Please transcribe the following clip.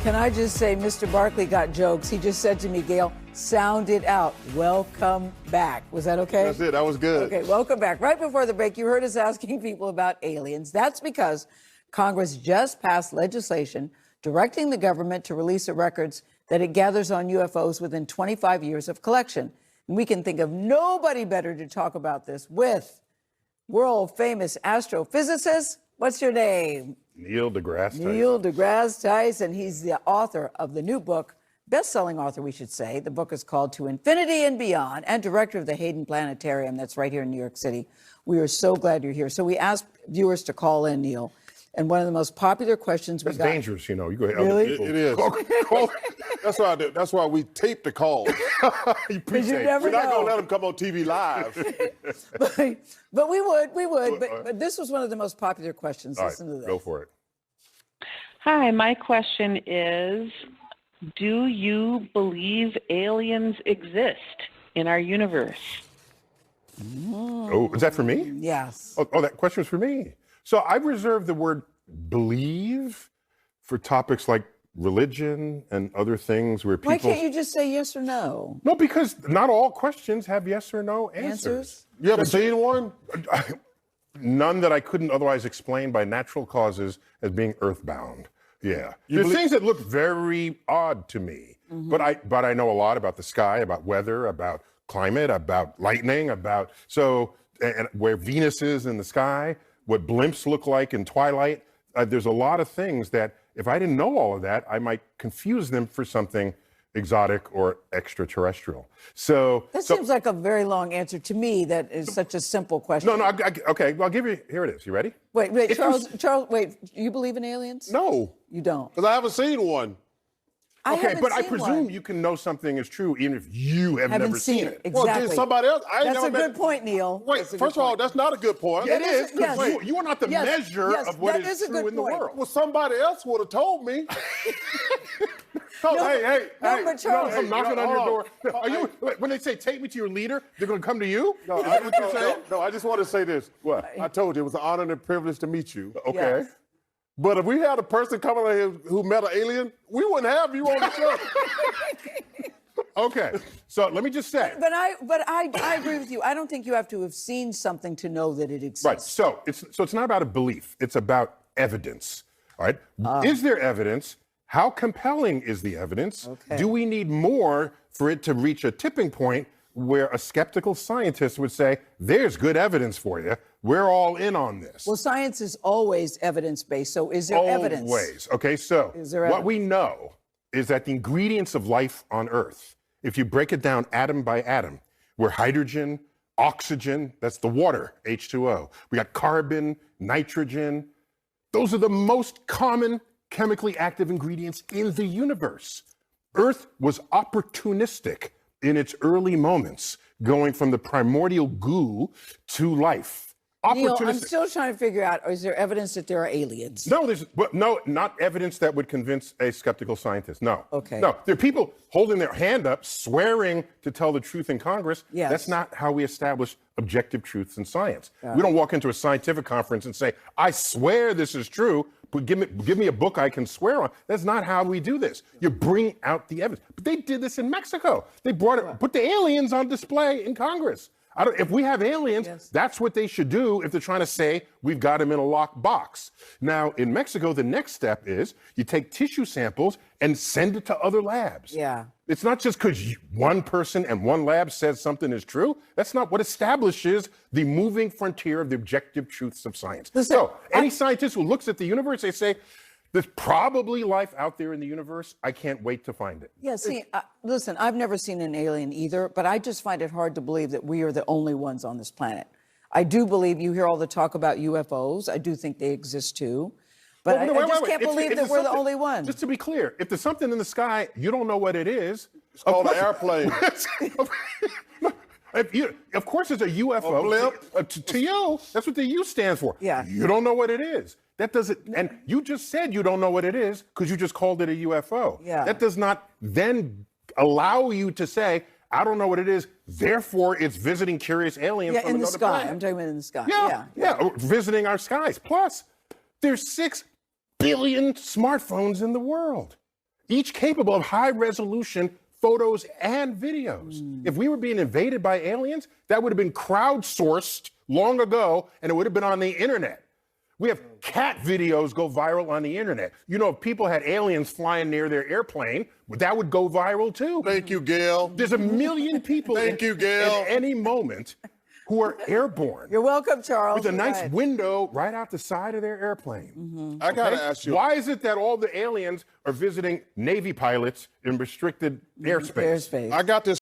Can I just say, Mr. Barkley got jokes. He just said to me, Gail, sound it out. Welcome back. Was that okay? That's it. That was good. Okay, welcome back. Right before the break, you heard us asking people about aliens. That's because Congress just passed legislation directing the government to release the records that it gathers on UFOs within 25 years of collection. And we can think of nobody better to talk about this with world-famous astrophysicist. What's your name? Neil deGrasse Tyson. Neil deGrasse Tyson. He's the author of the new book, best-selling author, we should say. The book is called To Infinity and Beyond, and director of the Hayden Planetarium that's right here in New York City. We are so glad you're here. So we asked viewers to call in, Neil, and one of the most popular questions we got... That's dangerous, you know. You go ahead. Really? It is. That's why. That's why we tape the calls. You appreciate it. never We're not know. gonna let them come on TV live. But we would. But this was one of the most popular questions. All Listen right, to this. go for it. Hi, my question is, do you believe aliens exist in our universe? Oh, is that for me? Yes. Oh, that question was for me. So I've reserved the word believe for topics like religion and other things where people... Why can't you just say yes or no? No, because not all questions have yes or no answers. You ever seen one? None that I couldn't otherwise explain by natural causes as being earthbound. Yeah. There's things that look very odd to me, but I know a lot about the sky, about weather, about climate, about lightning, about and where Venus is in the sky, what blimps look like in twilight. There's a lot of things that if I didn't know all of that, I might confuse them for something exotic or extraterrestrial. That seems like a very long answer to me. That is such a simple question. No, okay, well, I'll give you, here it is. You ready? Wait, Charles, wait, you believe in aliens? No, You don't? because I haven't seen one. Okay, but I seen presume one. you can know something is true even if you have Haven't never seen it. Exactly. Well, did somebody else? I ain't That's never a met- good point, Neil. Wait, That's a first good of all, point. that's not a good point. It is, because yes. you are not the Yes, measure yes, of what that is is a true good in the point. world. Well, somebody else would have told me. Hey, but Charles- I'm knocking on your hold door. on. Are you, when they say take me to your leader, they're going to come to you? No, Is that what you're saying? no, I just want to say this. What? I told you it was an honor and a privilege to meet you. Okay. Yes. But if we had a person coming in here who met an alien, we wouldn't have you on the show. Okay. So let me just say. But I agree with you. I don't think you have to have seen something to know that it exists. Right. So it's not about a belief. It's about evidence. All right. Is there evidence? How compelling is the evidence? Okay. Do we need more for it to reach a tipping point where a skeptical scientist would say, there's good evidence for you. We're all in on this. Well, science is always evidence-based. So is there evidence? Always. Okay. So Is there what evidence? we know is that the ingredients of life on Earth, if you break it down atom by atom, we're hydrogen, oxygen, that's the water, H2O. We got carbon, nitrogen. Those are the most common chemically active ingredients in the universe. Earth was opportunistic in its early moments, going from the primordial goo to life. Neil, I'm Opportunistic. still trying to figure out, is there evidence that there are aliens? No, no, not evidence that would convince a skeptical scientist. No. Okay. No, there are people holding their hand up, swearing to tell the truth in Congress. Yes. That's not how we establish objective truths in science. We don't walk into a scientific conference and say, I swear this is true, but give me a book I can swear on. That's not how we do this. You bring out the evidence. But they did this in Mexico. They put the aliens on display in Congress. If we have aliens, Yes. that's what they should do if they're trying to say we've got them in a locked box. Now, in Mexico, the next step is you take tissue samples and send it to other labs. Yeah. It's not just because one person and one lab says something is true. That's not what establishes the moving frontier of the objective truths of science. Listen, So any scientist who looks at the universe, they say, there's probably life out there in the universe. I can't wait to find it. Yeah, see, listen, I've never seen an alien either, but I just find it hard to believe that we are the only ones on this planet. I do believe you hear all the talk about UFOs. I do think they exist too. But I just can't believe that we're the only ones. Just to be clear, if there's something in the sky, you don't know what it is. It's called an airplane. Of course, it's a UFO. A blimp. To you, that's what the U stands for. Yeah. You don't know what it is. That doesn't, and you just said you don't know what it is because you just called it a UFO. Yeah. That does not then allow you to say, I don't know what it is, therefore it's visiting curious aliens Yeah, from in the another sky. planet. I'm talking about in the sky. Yeah, visiting our skies. Plus, there's 6 billion smartphones in the world. each capable of high-resolution photos and videos. If we were being invaded by aliens, that would have been crowdsourced long ago, and it would have been on the internet. We have cat videos go viral on the internet. You know, if people had aliens flying near their airplane, that would go viral too. Thank you, Gail. There's a million people Thank you, Gail. at any moment who are airborne. You're welcome, Charles. With a nice Right. window right out the side of their airplane. I got to Okay? ask you. Why is it that all the aliens are visiting Navy pilots in restricted airspace? Airspace. I got this